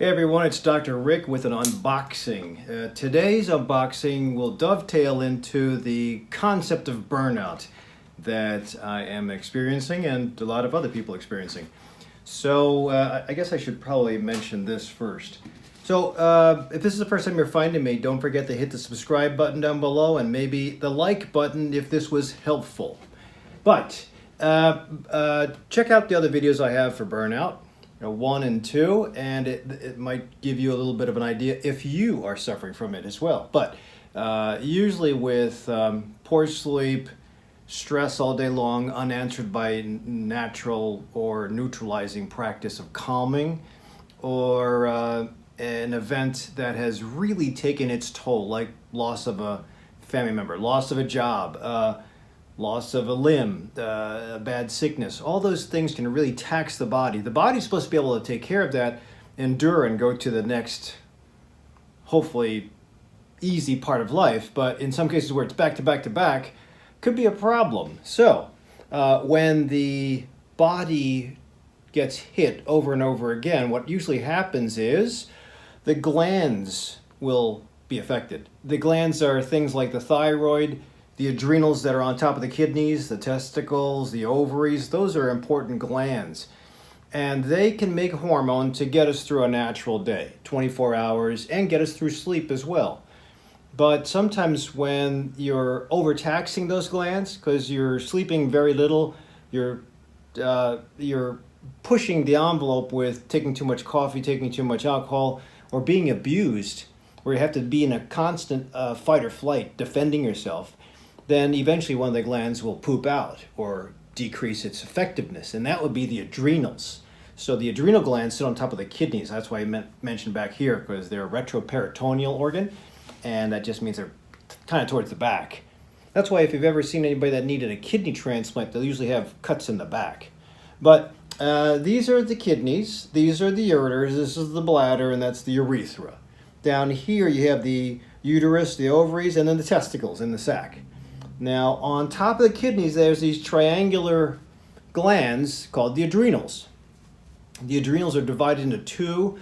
Hey everyone, it's Dr. Rick with an unboxing. Today's unboxing will dovetail into the concept of burnout that I am experiencing and a lot of other people experiencing. So I guess I should probably mention this first. So if this is the first time you're finding me, don't forget to hit the subscribe button down below and maybe the like button if this was helpful. But check out the other videos I have for burnout. 1 and 2, and it might give you a little bit of an idea if you are suffering from it as well. But usually with poor sleep, stress all day long, unanswered by natural or neutralizing practice of calming, or an event that has really taken its toll, like loss of a family member, loss of a job, loss of a limb, a bad sickness, all those things can really tax the body. The body's supposed to be able to take care of that, endure, and go to the next, hopefully, easy part of life. But in some cases where it's back to back to back, could be a problem. So when the body gets hit over and over again, what usually happens is the glands will be affected. The glands are things like the thyroid, the adrenals that are on top of the kidneys, the testicles, the ovaries. Those are important glands. And they can make hormone to get us through a natural day, 24 hours, and get us through sleep as well. But sometimes when you're overtaxing those glands, because you're sleeping very little, you're pushing the envelope with taking too much coffee, taking too much alcohol, or being abused, where you have to be in a constant fight or flight, defending yourself, then eventually one of the glands will poop out or decrease its effectiveness, and that would be the adrenals. So the adrenal glands sit on top of the kidneys. That's why I mentioned back here, because they're a retroperitoneal organ, and that just means they're kind of towards the back. That's why if you've ever seen anybody that needed a kidney transplant, they'll usually have cuts in the back. But these are the kidneys, these are the ureters, this is the bladder, and that's the urethra. Down here you have the uterus, the ovaries, and then the testicles in the sac. Now, on top of the kidneys, there's these triangular glands called the adrenals. The adrenals are divided into two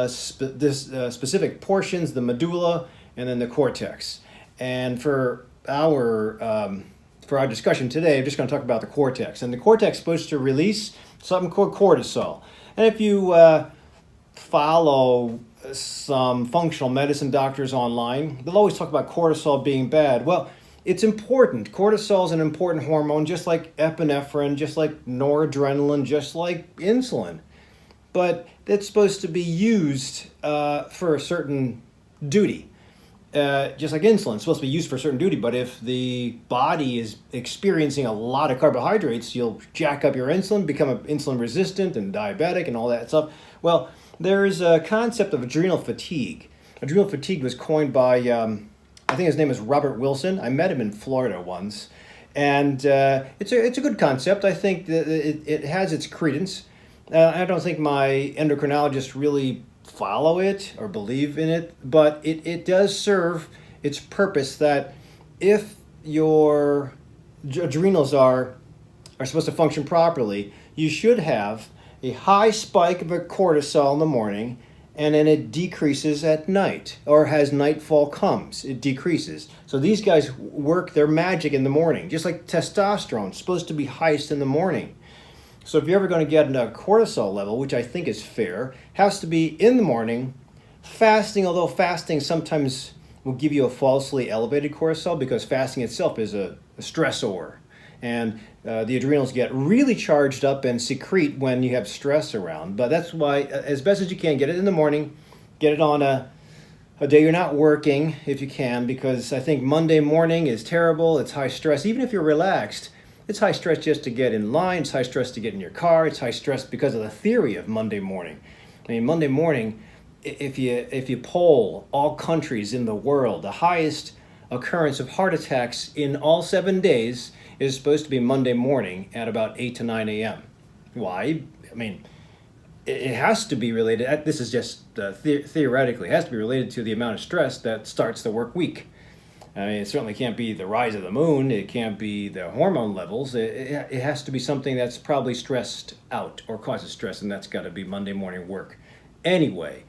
specific portions, the medulla and then the cortex. And for our discussion today, I'm just going to talk about the cortex. And the cortex is supposed to release something called cortisol. And if you follow some functional medicine doctors online, they'll always talk about cortisol being bad. Well, it's important. Cortisol is an important hormone, just like epinephrine, just like noradrenaline, just like insulin. But it's supposed to be used for a certain duty. Just like insulin, it's supposed to be used for a certain duty. But if the body is experiencing a lot of carbohydrates, you'll jack up your insulin, become insulin resistant and diabetic and all that stuff. Well, there's a concept of adrenal fatigue. Adrenal fatigue was coined by I think his name is Robert Wilson. I met him in Florida once, and it's a good concept. I think that it has its credence. I don't think my endocrinologists really follow it or believe in it, but it does serve its purpose that if your adrenals are supposed to function properly, you should have a high spike of cortisol in the morning, and then it decreases at night, or as nightfall comes, it decreases. So these guys work their magic in the morning, just like testosterone, supposed to be highest in the morning. So if you're ever going to get a cortisol level, which I think is fair, has to be in the morning, fasting, although fasting sometimes will give you a falsely elevated cortisol because fasting itself is a stressor. And the adrenals get really charged up and secrete when you have stress around. But that's why, as best as you can, get it in the morning, get it on a day you're not working, if you can, because I think Monday morning is terrible. It's high stress. Even if you're relaxed, it's high stress just to get in line. It's high stress to get in your car. It's high stress because of the theory of Monday morning. I mean, Monday morning, if you poll all countries in the world, the highest occurrence of heart attacks in all 7 days is supposed to be Monday morning at about 8 to 9 a.m. Why? I mean, it has to be related. This is just theoretically, it has to be related to the amount of stress that starts the work week. I mean, it certainly can't be the rise of the moon. It can't be the hormone levels. It has to be something that's probably stressed out or causes stress, and that's got to be Monday morning work. Anyway,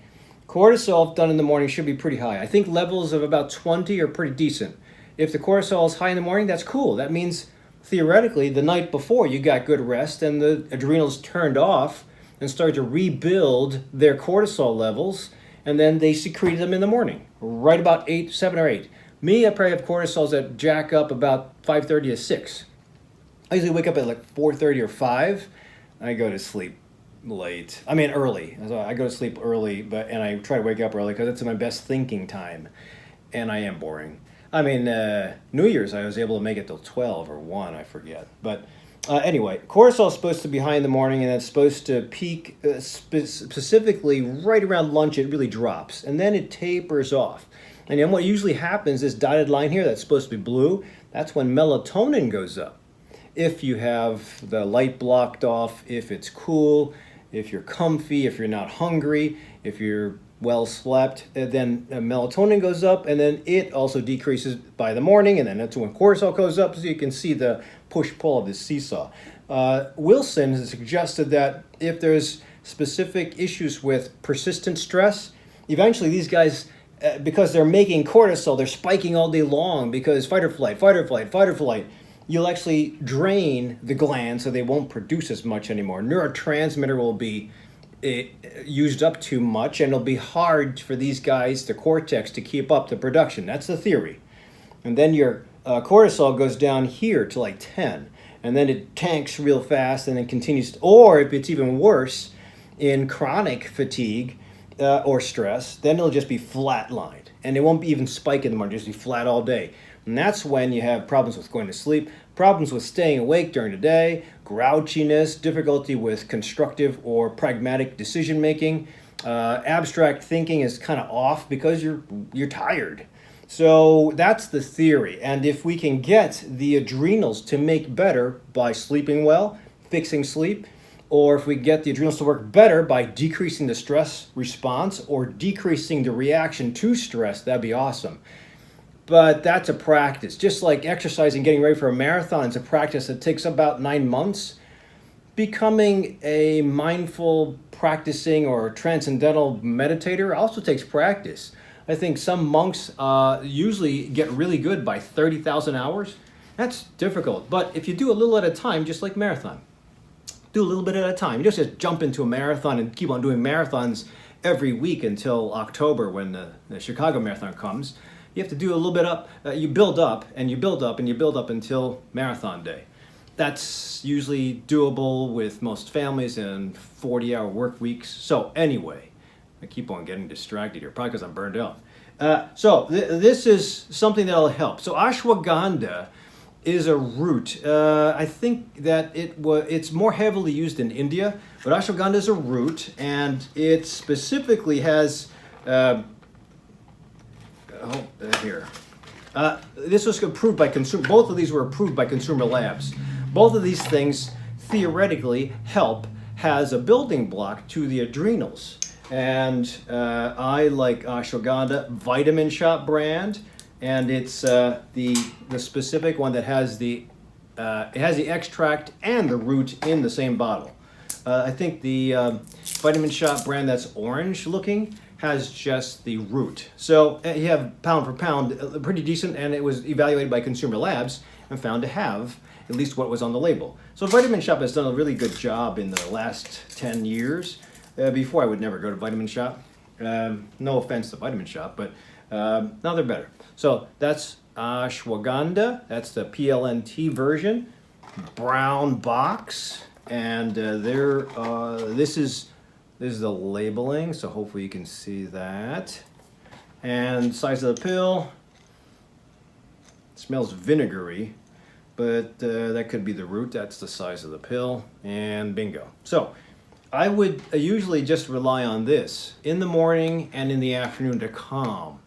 Cortisol done in the morning should be pretty high. I think levels of about 20 are pretty decent. If the cortisol is high in the morning, that's cool. That means theoretically the night before you got good rest and the adrenals turned off and started to rebuild their cortisol levels, and then they secreted them in the morning, right about 8, 7 or 8. Me, I probably have cortisols that jack up about 5:30 to 6. I usually wake up at like 4:30 or 5. I go to sleep late. I mean early. So I go to sleep early, and I try to wake up early because it's my best thinking time, and I am boring. I mean, New Year's I was able to make it till 12 or 1, I forget. But anyway, cortisol is supposed to be high in the morning, and it's supposed to peak specifically right around lunch. It really drops, and then it tapers off. And then what usually happens, this dotted line here that's supposed to be blue, that's when melatonin goes up. If you have the light blocked off, if it's cool, if you're comfy, if you're not hungry, if you're well slept, then melatonin goes up, and then it also decreases by the morning, and then that's when cortisol goes up, so you can see the push-pull of this seesaw. Wilson has suggested that if there's specific issues with persistent stress, eventually these guys, because they're making cortisol, they're spiking all day long because fight or flight, fight or flight, fight or flight. You'll actually drain the gland so they won't produce as much anymore. Neurotransmitter will be used up too much, and it'll be hard for these guys, the cortex, to keep up the production. That's the theory. And then your cortisol goes down here to like 10, and then it tanks real fast and then continues. Or if it's even worse, in chronic fatigue or stress, then it'll just be flatlined, and it won't even spike in the morning, just be flat all day. And that's when you have problems with going to sleep, problems with staying awake during the day, grouchiness, difficulty with constructive or pragmatic decision making. Abstract thinking is kind of off because you're tired. So that's the theory. And if we can get the adrenals to make better by sleeping well, fixing sleep, or if we get the adrenals to work better by decreasing the stress response or decreasing the reaction to stress, that'd be awesome. But that's a practice. Just like exercising, getting ready for a marathon is a practice that takes about 9 months. Becoming a mindful, practicing, or transcendental meditator also takes practice. I think some monks usually get really good by 30,000 hours. That's difficult. But if you do a little at a time, just like marathon, do a little bit at a time. You just jump into a marathon and keep on doing marathons every week until October when the Chicago Marathon comes. You have to do a little bit up. You build up and you build up and you build up until marathon day. That's usually doable with most families in 40-hour work weeks. So anyway, I keep on getting distracted here, probably because I'm burned out. This is something that'll help. So ashwagandha is a root. I think that it's more heavily used in India, but ashwagandha is a root, and it specifically has here. This was approved by consumer. Both of these were approved by consumer labs. Both of these things theoretically help as a building block to the adrenals. And I like ashwagandha Vitamin Shot brand, and it's the specific one that has it has the extract and the root in the same bottle. I think the Vitamin Shot brand that's orange looking has just the root. So you have pound for pound, pretty decent, and it was evaluated by consumer labs and found to have at least what was on the label. So Vitamin Shop has done a really good job in the last 10 years. Before I would never go to Vitamin Shop. No offense to Vitamin Shop, but now they're better. So that's ashwagandha. That's the PLNT version. Brown box. And this is the labeling, so hopefully you can see that. And size of the pill. It smells vinegary, but that could be the root. That's the size of the pill, and bingo. So I would usually just rely on this in the morning and in the afternoon to calm.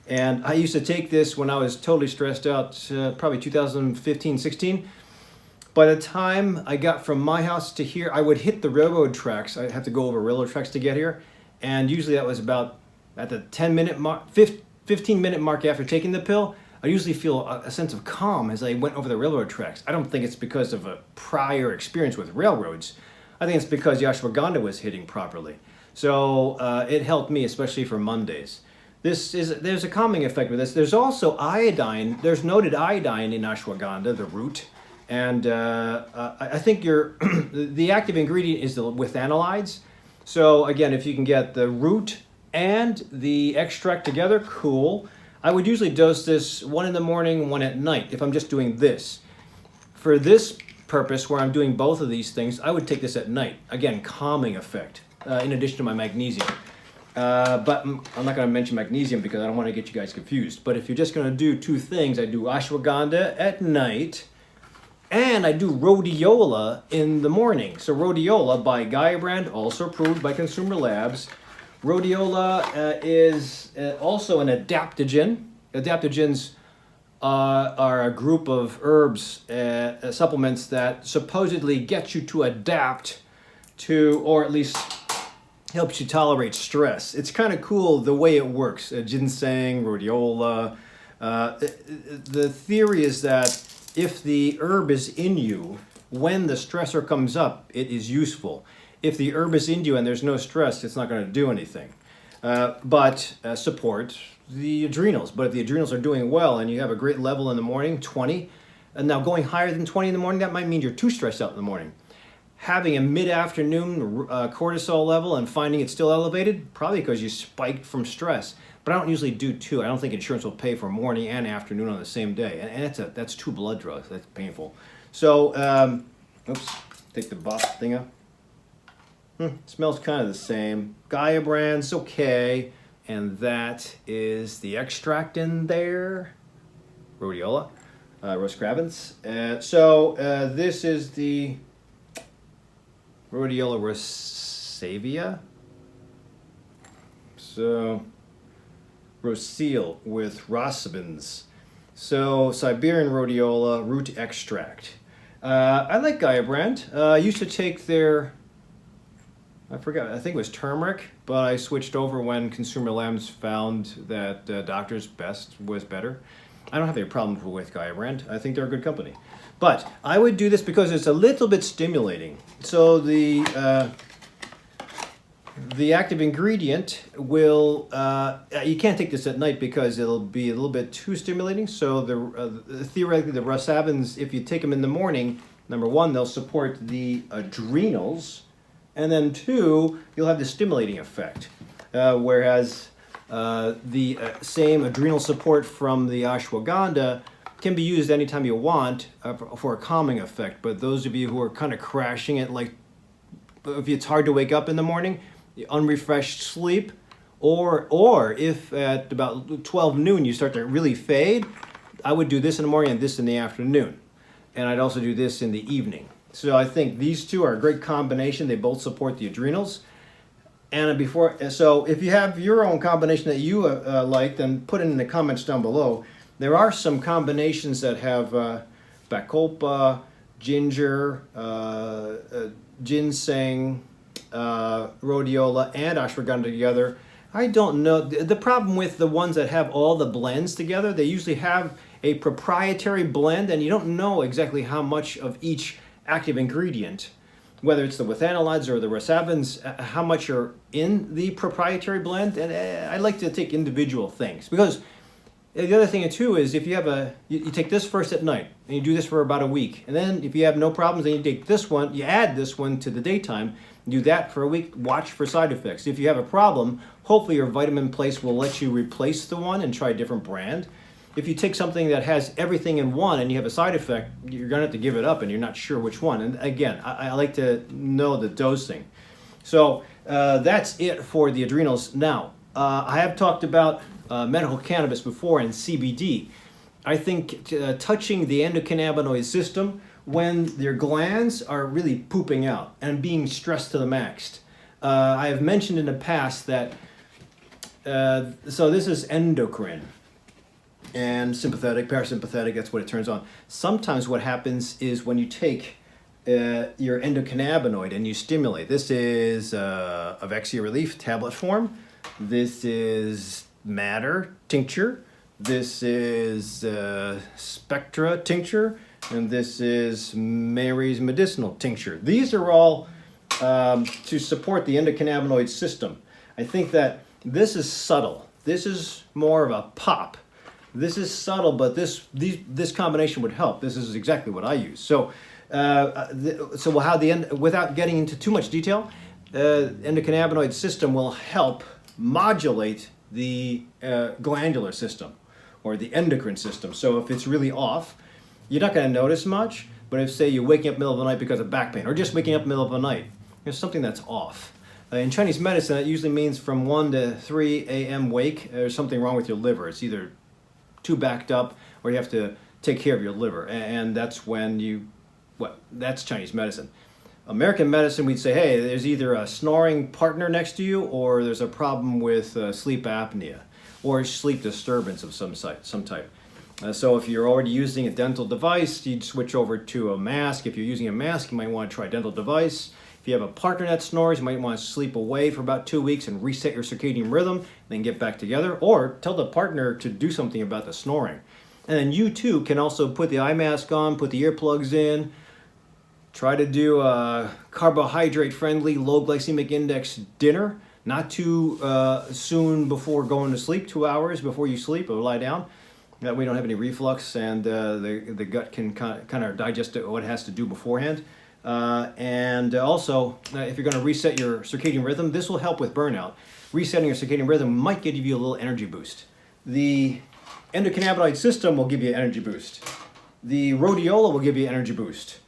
And I used to take this when I was totally stressed out, probably 2015, 16. By the time I got from my house to here, I would hit the railroad tracks. I'd have to go over railroad tracks to get here. And usually that was about at the 10-minute mark, 15-minute mark after taking the pill. I usually feel a sense of calm as I went over the railroad tracks. I don't think it's because of a prior experience with railroads. I think it's because the ashwagandha was hitting properly. So it helped me, especially for Mondays. There's a calming effect with this. There's also iodine. There's noted iodine in ashwagandha, the root, and I think the active ingredient is the withanolides. So again, if you can get the root and the extract together, cool. I would usually dose this one in the morning, one at night if I'm just doing this. For this purpose, where I'm doing both of these things, I would take this at night. Again, calming effect, in addition to my magnesium. But I'm not going to mention magnesium because I don't want to get you guys confused. But if you're just going to do two things, I do ashwagandha at night, and I do rhodiola in the morning. So rhodiola by Gaia brand, also approved by Consumer Labs. Rhodiola is also an adaptogen. Adaptogens are a group of herbs, supplements that supposedly get you to adapt to, or at least helps you tolerate stress. It's kind of cool the way it works. Ginseng, rhodiola. The theory is that if the herb is in you, when the stressor comes up, it is useful. If the herb is in you and there's no stress, it's not going to do anything. But support the adrenals. But if the adrenals are doing well and you have a great level in the morning, 20, and now going higher than 20 in the morning, that might mean you're too stressed out in the morning. Having a mid-afternoon cortisol level and finding it still elevated, probably because you spiked from stress. But I don't usually do two. I don't think insurance will pay for morning and afternoon on the same day. And that's two blood drugs. That's painful. So, oops, take the box thing up. Smells kind of the same. Gaia brand's okay. And that is the extract in there. Rhodiola, roscravens. So this is the Rhodiola rosacea. So Roseal with rosabins. So Siberian rhodiola root extract. I like Gaia brand. I used to take their, I forgot, I think it was turmeric, but I switched over when Consumer Labs found that Doctor's Best was better. I don't have any problem with Gaia brand. I think they're a good company. But I would do this because it's a little bit stimulating. So the active ingredient will, you can't take this at night because it'll be a little bit too stimulating. So theoretically the rosavins, if you take them in the morning, number one, they'll support the adrenals. And then two, you'll have the stimulating effect. Whereas the same adrenal support from the ashwagandha can be used anytime you want for a calming effect. But those of you who are kind of crashing it, like if it's hard to wake up in the morning, unrefreshed sleep, or if at about 12 noon you start to really fade, I would do this in the morning and this in the afternoon. And I'd also do this in the evening. So I think these two are a great combination. They both support the adrenals. And so if you have your own combination that you like, then put it in the comments down below. There are some combinations that have bacopa, ginger, ginseng, rhodiola, and ashwagandha together. I don't know. The problem with the ones that have all the blends together, they usually have a proprietary blend, and you don't know exactly how much of each active ingredient, whether it's the withanolides or the rosavins, how much are in the proprietary blend. And I like to take individual things, because the other thing too is if you have you take this first at night and you do this for about a week, and then if you have no problems, then you take this one, you add this one to the daytime, do that for a week, watch for side effects. If you have a problem, hopefully your vitamin place will let you replace the one and try a different brand. If you take something that has everything in one and you have a side effect, you're going to have to give it up and you're not sure which one. And again, I like to know the dosing. So that's it for the adrenals. Now, I have talked about medical cannabis before and CBD. I think touching the endocannabinoid system when their glands are really pooping out and being stressed to the max. I have mentioned in the past that, so this is endocrine. And sympathetic, parasympathetic, that's what it turns on. Sometimes what happens is when you take your endocannabinoid and you stimulate, this is Avexia Relief tablet form, this is Matter tincture, this is Spectra tincture, and this is Mary's medicinal tincture. These are all to support the endocannabinoid system. I think that this is subtle. This is more of a pop. This is subtle, but this combination would help. This is exactly what I use. So, without getting into too much detail, endocannabinoid system will help modulate the glandular system or the endocrine system. So if it's really off, you're not going to notice much. But if, say, you're waking up in the middle of the night because of back pain, or just waking up in the middle of the night, there's something that's off. In Chinese medicine, that usually means from 1 to 3 a.m. wake, there's something wrong with your liver. It's either too backed up or you have to take care of your liver. And that's when that's Chinese medicine. American medicine, we'd say, hey, there's either a snoring partner next to you or there's a problem with sleep apnea or sleep disturbance of some type. So if you're already using a dental device, you'd switch over to a mask. If you're using a mask, you might want to try a dental device. If you have a partner that snores, you might want to sleep away for about 2 weeks and reset your circadian rhythm, then get back together. Or tell the partner to do something about the snoring. And then you too can also put the eye mask on, put the earplugs in, try to do a carbohydrate-friendly, low glycemic index dinner, not too soon before going to sleep, 2 hours before you sleep or lie down. That way you don't have any reflux and the gut can kind of digest what it has to do beforehand. And also, if you're going to reset your circadian rhythm, this will help with burnout. Resetting your circadian rhythm might give you a little energy boost. The endocannabinoid system will give you an energy boost. The rhodiola will give you an energy boost.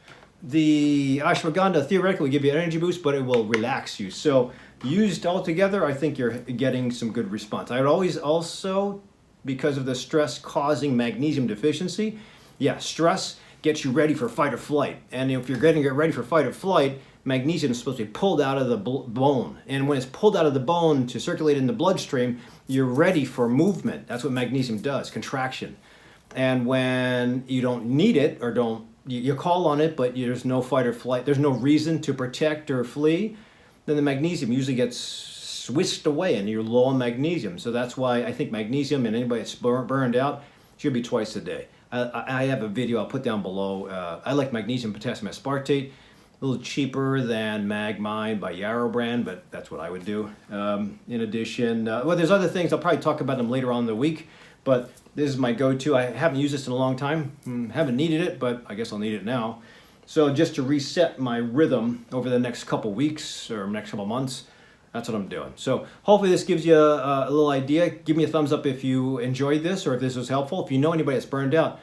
The ashwagandha theoretically will give you an energy boost, but it will relax you. So used all together, I think you're getting some good response. I would always also, because of the stress causing magnesium deficiency, stress gets you ready for fight or flight. And if you're getting ready for fight or flight, magnesium is supposed to be pulled out of the bone. And when it's pulled out of the bone to circulate in the bloodstream, you're ready for movement. That's what magnesium does, contraction. And when you don't need it or you call on it, but there's no fight or flight, there's no reason to protect or flee, then the magnesium usually gets whisked away and you're low on magnesium. So that's why I think magnesium and anybody that's burned out should be twice a day. I have a video I'll put down below. I like magnesium potassium aspartate, a little cheaper than Magmine by Yarrow brand, but that's what I would do. In addition, there's other things. I'll probably talk about them later on in the week, but this is my go-to. I haven't used this in a long time. Haven't needed it, but I guess I'll need it now. So just to reset my rhythm over the next couple weeks or next couple months, that's what I'm doing. So hopefully this gives you a little idea. Give me a thumbs up if you enjoyed this or if this was helpful. If you know anybody that's burned out,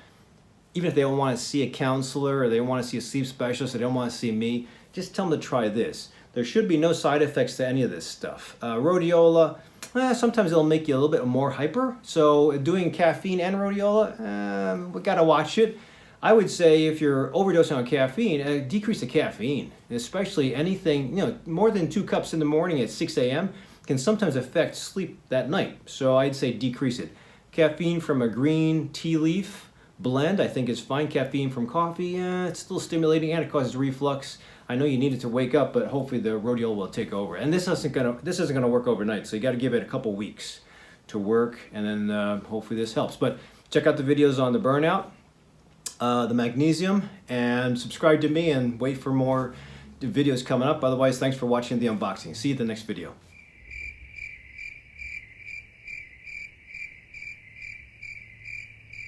even if they don't want to see a counselor or they don't want to see a sleep specialist or they don't want to see me, just tell them to try this. There should be no side effects to any of this stuff. Rhodiola, sometimes it'll make you a little bit more hyper. So doing caffeine and rhodiola, we got to watch it. I would say if you're overdosing on caffeine, decrease the caffeine, especially anything, more than 2 cups in the morning at 6 a.m. can sometimes affect sleep that night. So I'd say decrease it. Caffeine from a green tea leaf blend, I think is fine. Caffeine from coffee, it's still stimulating and it causes reflux. I know you need it to wake up, but hopefully the rhodiola will take over. And this isn't gonna work overnight, so you got to give it a couple weeks to work, and then hopefully this helps. But check out the videos on the burnout, the magnesium, and subscribe to me and wait for more videos coming up. Otherwise, thanks for watching the unboxing. See you at the next video.